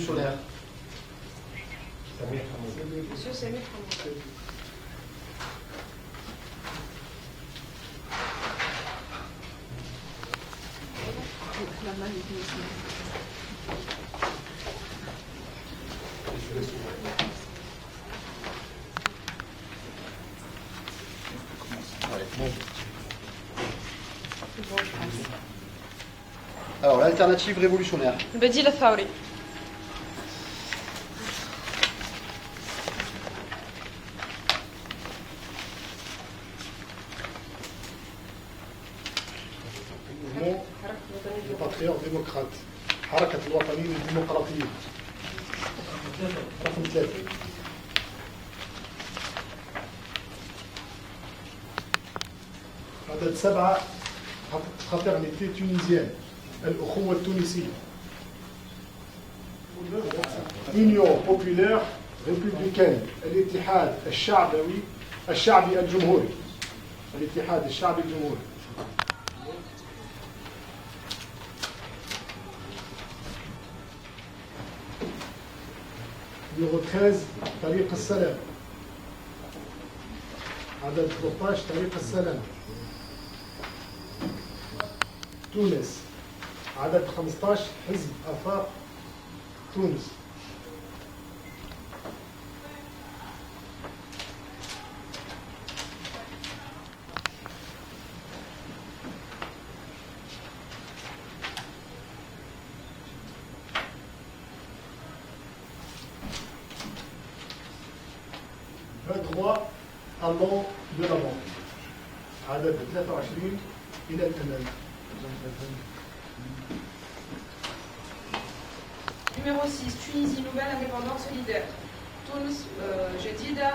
révolutionnaire. Monsieur Samir Hamoud. Alors, l'alternative révolutionnaire. البديل الثوري. Le patriote démocrate. حركة الوطنيين الديمقراطيين. رقم 3. عدد 7. fraternité tunisienne. الأخوة التونسية. Union populaire républicaine. الاتحاد الشعبي الجمهوري. الاتحاد الشعبي الجمهوري. نمرو 13 طريق السلام. عدد 13 طريق السلام. تونس. عدد 15 حزب آفاق تونس. droit allant de l'avant. عدد 23 إلى الأمام. Numéro 6, Tunisie, nouvelle indépendante solidaire. Tunis, جديدة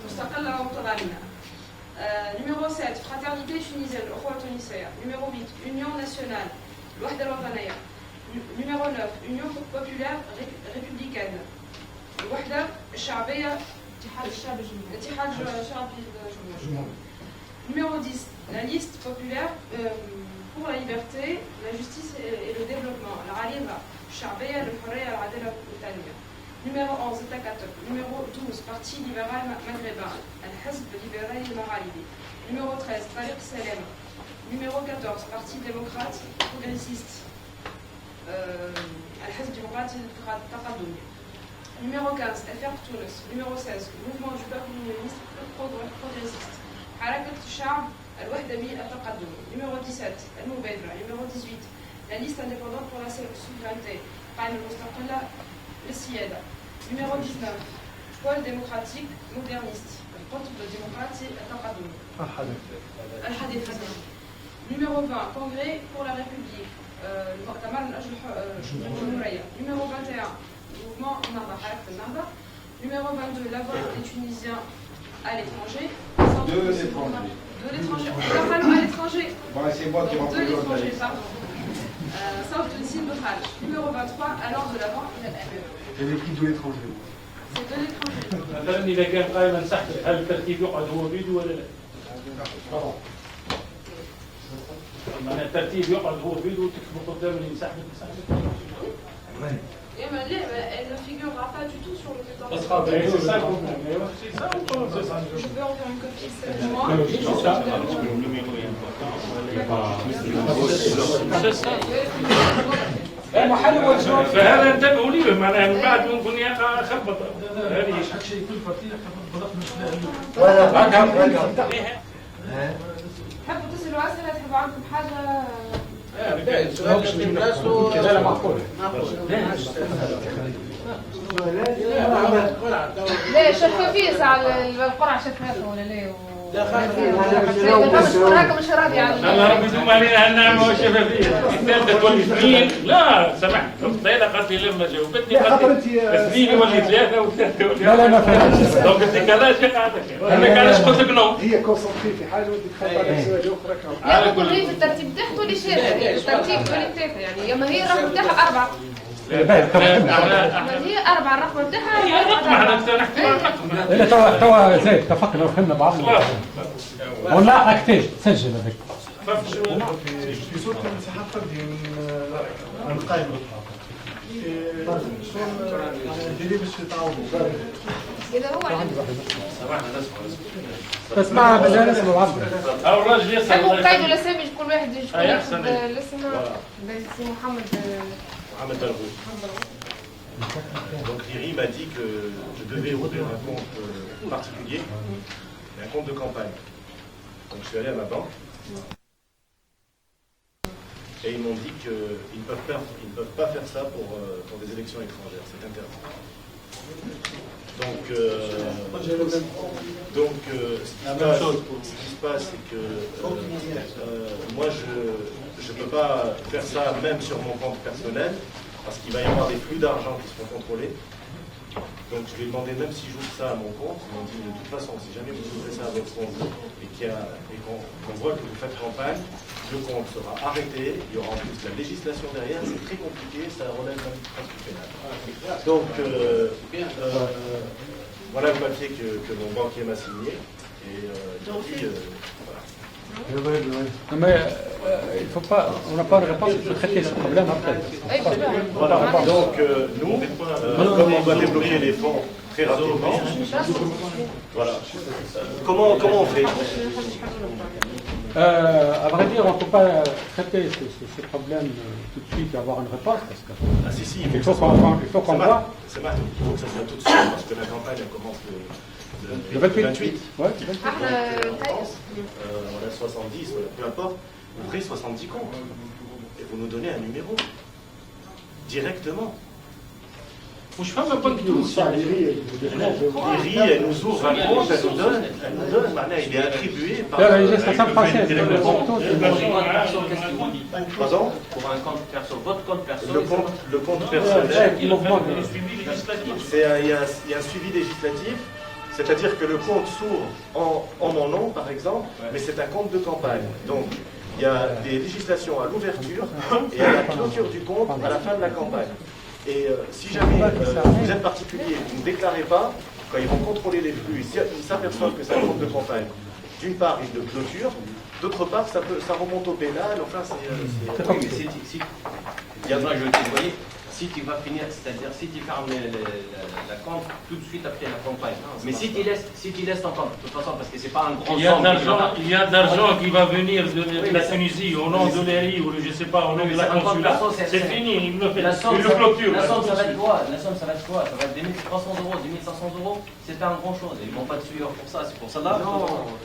مستقلة ومتضامنة. Numéro 7, fraternité tunisienne, الأخوة التونسية. Numéro 8, Union nationale, الوحدة الوطنية. Numéro 9, Union populaire républicaine. الوحدة الشعبية. اتحاد الشعب الجمهوري. Numéro 10, la liste populaire pour la liberté, la justice et le développement. العريضة الشعبية للحرية والعدالة والتنمية. Numéro 11, التكتل. Numéro 12, Parti libéral maghrébin, الحزب الليبرالي المغاربي. Numéro 13, طريق السلام. Numéro 14, Parti démocrate progressiste, الحزب الديمقراطي التقدمي. Numéro 15, FR Tunis. Numéro 16, Mouvement du peuple unioniste progressiste, حركة الشعب الوحدوي التقدمي. Numéro 17, المبادرة. Numéro 18, la liste indépendante pour la souveraineté, قائمة المستقلة للسيادة. Numéro 19, pôle démocratique moderniste, القطب الديمقراطي التقدمي. الحديث. Numéro 20, congrès pour la République, المؤتمر من أجل الجمهورية. Numéro 21, mouvement Nahda, حركة النهضة. Numéro 22, la voix des Tunisiens à l'étranger. De l'étranger. De l'étranger. À l'étranger. Voilà, c'est moi qui de l'étranger, pardon. Sauf de Sine Boukhal. Numéro 23, alors de l'avant, il a C'est l'équipe de l'étranger. C'est de l'étranger. مثلا اذا كان قائما تحت هل الترتيب يقعد هو بيده ولا لا؟ معناها الترتيب يقعد هو بيده وتكتبوا قدام اللي ينسحب. Elle ne figurera pas du tout sur le C'est pétard. ça le problème. C'est ça ou pas? C'est ça. Je peux en faire une copie, c'est moi. C'est ça. فهذا انتبهوا لي معناها من بعد ممكن يقع خبط هذه شيء كل فرتيل خبط تحبوا تسألوا أسئلة، تحبوا عندكم حاجة؟ لا معقول. لا شفافية على القرعة شفافة ولا لا؟ لا خاطر مش راضي على الله ربي يدوم علينا هالنعمة والشفافية. الثالثة تولي اثنين، لا سمحت الثالثة قالت لي لما جاوبتني قالت لي اثنين يولي ثلاثة والثالثة يولي لا ما فهمتش. دونك انت كذا شو قاعدك؟ انا علاش قلت لك نو؟ هي كونسنتري في حاجه ودك تخاف على سؤال اخرى كمان. لا تقول لي في الترتيب تاعها تقول لي شيء الترتيب تقول لي ثلاثة يعني اما هي الرقم تاعها 4. هي 4 الرقم تاعها هي الرقم هذا نحكي مع الرقم. لا توا زيد اتفقنا وفهمنا بعض. ولا اكتيف سجل هذاك. في صوت الانسحاب فردي من القائمه. جديد باش يتعاونوا. اذا هو عنده تسمعها بالله اسمه العبد. او الراجل يسال حبوا الله قيدوا يخليك. الاسامي كل واحد يشوف أحسن. الاسم سي محمد Mohamed Dalrou. Donc Thierry m'a dit que je devais ouvrir un compte particulier, un compte de campagne. Donc je suis allé à ma banque et ils m'ont dit qu'ils ne peuvent pas faire ça pour des élections étrangères, c'est interdit. Donc, ce qui se passe, c'est que moi je ne peux pas faire ça même sur mon compte personnel, parce qu'il va y avoir des flux d'argent qui seront contrôlés. Donc je lui ai demandé, même si j'ouvre ça à mon compte, ils m'ont dit de toute façon, si jamais vous ouvrez ça à votre compte et qu'on voit que vous faites campagne, le compte sera arrêté, il y aura en plus la législation derrière, c'est très compliqué, ça relève même presque du pénal. Donc voilà le papier que mon banquier m'a signé, et aujourd'hui, voilà. Mais il faut pas, on n'a pas de réponse, il faut traiter ce problème après. Voilà, donc nous, comme on doit débloquer les fonds très rapidement, voilà. Comment on fait? À vrai dire, on ne peut pas traiter ce problème tout de suite et avoir une réponse parce que Ah si, si, il faut qu'on voit. C'est mal, il faut que ça soit tout de suite, parce que la campagne elle commence Le 28. 28. Ouais, On a 70, peu importe, ouvrez 70 comptes et vous nous donnez un numéro directement. مش فاهم البنك التونسي. Mairie, elle nous ouvre un compte, elle nous donne, maintenant il est attribué par... Là, il est 500%. Pardon? Pour un compte perso, votre compte perso. Le compte personnel, Il a suivi législatif. il y a un suivi législatif, c'est-à-dire que le compte s'ouvre en mon nom, par exemple, mais c'est un compte de campagne. Donc, il y a des législations à l'ouverture et à la clôture du compte à la fin de la campagne. Et si jamais vous êtes particulier, vous ne déclarez pas, quand ils vont contrôler les flux, ils s'aperçoivent que c'est un compte de campagne. D'une part, ils le clôturent, d'autre part, ça remonte au pénal, enfin, c'est... Oui, mais si, il y a besoin de jeter, vous voyez, si tu vas finir, c'est-à-dire si tu fermes la compte tout de suite après la campagne, mais si tu laisses ton compte, de toute façon, parce que c'est pas un grand somme. Il y a de l'argent qui va venir de la Tunisie au nom de l'ERI ou je ne sais pas, au nom de la consulat. C'est fini, il le fait. Il le clôture. La somme, ça va être quoi? La somme, ça va être quoi? Ça va être 2300 euros, 2500 euros. C'est pas un grand chose. Ils vont pas te suivre pour ça. C'est pour ça là.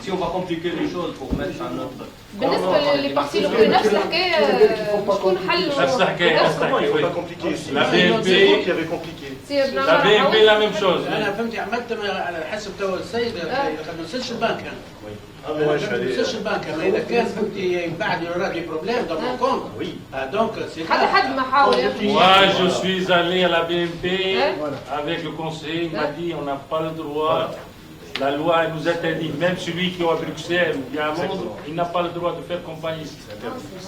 Si on va compliquer les choses pour mettre un autre. بالنسبه للبارتي الاخرى نفس الحكايه شكون حل نفس الحكايه Il ne faut pas compliquer. La C'est BNP vous qui avez compliqué. La BNP la même chose. انا فهمت عملت على حسب تو السيد ما نسالش البنك انا Ah, mais moi, je suis ما allé... نسالش البنك انا اذا كان فهمتي بعد يورا دي بروبليم دون مون كونت Oui. دونك سي حد ما حاول Moi, je suis allé à la BNP avec le conseiller, il m'a dit on n'a pas le droit. La loi elle nous interdit, même celui qui est à Bruxelles ou bien à Londres, il n'a pas le droit de faire campagne ici.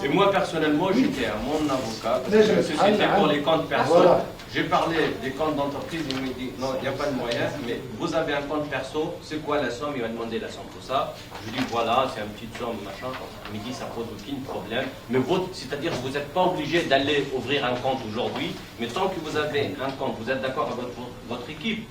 Et moi personnellement, j'étais à mon avocat, parce que c'était pour les comptes perso. J'ai parlé des comptes d'entreprise, il me dit non, il n'y a pas de moyen, mais vous avez un compte perso, c'est quoi la somme? Il m'a demandé la somme pour ça. Je lui dis voilà, c'est une petite somme, machin. Il me dit ça pose aucun problème. Mais c'est-à-dire que vous n'êtes pas obligé d'aller ouvrir un compte aujourd'hui, mais tant que vous avez un compte, vous êtes d'accord avec votre équipe.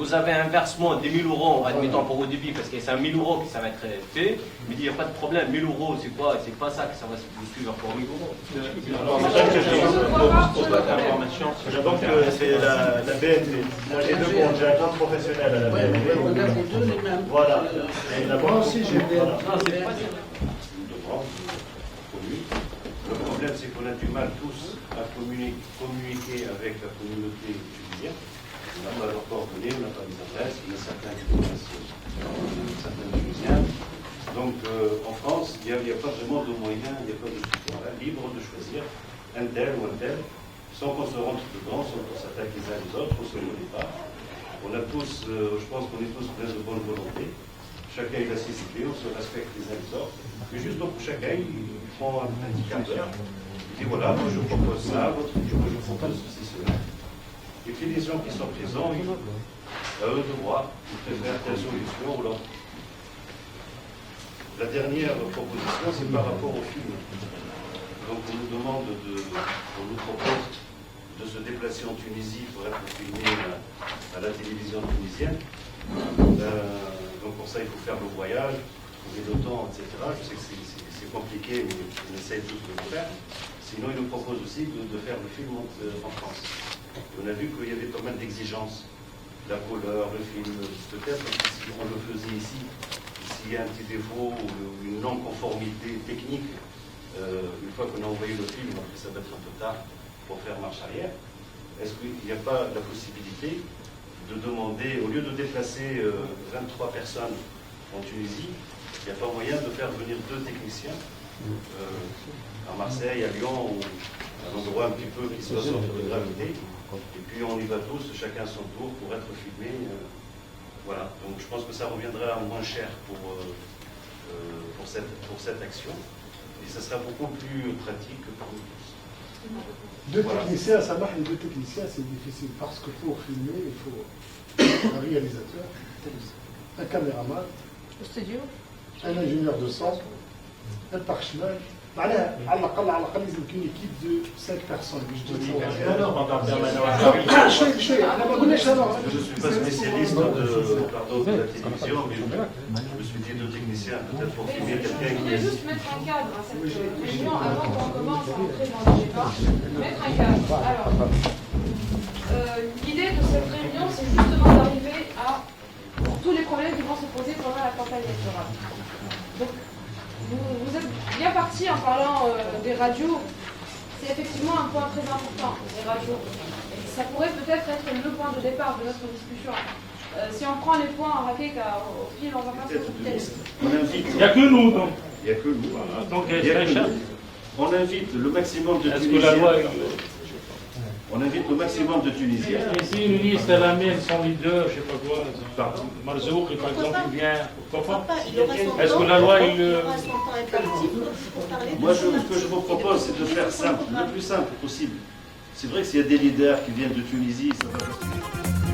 Vous avez un versement de 1000 euros, admettons pour au débit, parce que c'est 1000 euros que ça va être fait. Il me dit il n'y a pas de problème, 1000 euros, c'est quoi? C'est pas ça que ça va vous suivre pour 1000 euros. Donc c'est la BNP. Moi j'ai deux comptes, j'ai un compte professionnel à la BNP. Voilà. Et la banque aussi j'ai... Voilà. Le problème, c'est qu'on a du mal tous à communiquer avec la communauté tunisienne. On n'a pas leurs coordonnées, on n'a pas les adresses, il y a certains qui connaissent certains Tunisiens. Donc en France, il n'y a pas vraiment de moyens, il n'y a pas de support libre de choisir un tel ou un tel, sans qu'on se rentre dedans, sans qu'on s'attaque les uns les autres, on ne se connaît pas. On a tous, je pense qu'on est tous pleins de bonne volonté. Chacun a ses idées, on se respecte les uns les autres. Mais juste donc chacun, il prend un petit quart d'heure, il dit voilà, moi je propose ça, votre moi je propose ceci, cela. Et puis les gens qui sont présents, ils ont eux de voir, ils préfèrent telle solution ou l'autre. La dernière proposition, c'est par rapport au film. Donc on nous propose de se déplacer en Tunisie pour être filmé à la télévision tunisienne. Donc pour ça, il faut faire le voyage, trouver le temps, etc. Je sais que c'est compliqué, mais on essaye tous de le faire. Sinon, il nous propose aussi de faire le film en France. On a vu qu'il y avait pas mal d'exigences. La couleur, le film, peut-être si on le faisait ici, s'il y a un petit défaut ou une non-conformité technique, une fois qu'on a envoyé le film, ça va être un peu tard pour faire marche arrière. Est-ce qu'il n'y a pas la possibilité de demander, au lieu de déplacer 23 personnes en Tunisie, il n'y a pas moyen de faire venir 2 techniciens à Marseille, à Lyon, ou à un endroit un petit peu qui soit centre de gravité, et puis on y va tous, chacun son tour, pour être filmé. Voilà, donc je pense que ça reviendra moins cher pour cette action, et ça sera beaucoup plus pratique pour nous tous. Deux techniciens, ça marche, les 2 techniciens, c'est difficile parce qu'il faut filmer, il faut un réalisateur, un caméraman, un ingénieur de son, un parchemin. معناها على الاقل لازم يكون ايكيب دو 5 personnes. Je ne suis pas spécialiste de la télévision, mais je me suis dit 2 techniciens, peut-être pour filmer quelqu'un Je qui voulais est... juste mettre un cadre à cette réunion avant qu'on commence à entrer dans le débat. Mettre un cadre. Alors, l'idée de cette réunion, c'est justement d'arriver à tous les problèmes qui vont se poser pendant la campagne électorale. Donc, vous êtes bien parti en parlant des radios. C'est effectivement un point très important, les radios. Et ça pourrait peut-être être le point de départ de notre discussion. Si on prend les points en raquette au fil, on va pas se Il n'y a que nous, donc. Il n'y a que nous. Voilà, donc, Il y a que nous. On invite le maximum de est-ce que la loi Tunisiens. On invite le maximum de Tunisiens. Et si une liste à la mienne, son leader, je ne sais pas quoi, Marzouk, par exemple, il vient, pourquoi pas? Est-ce que la loi, Moi, ce que je vous propose, c'est de faire simple, le plus simple possible. C'est vrai que s'il y a des leaders qui viennent de Tunisie, ça va pas.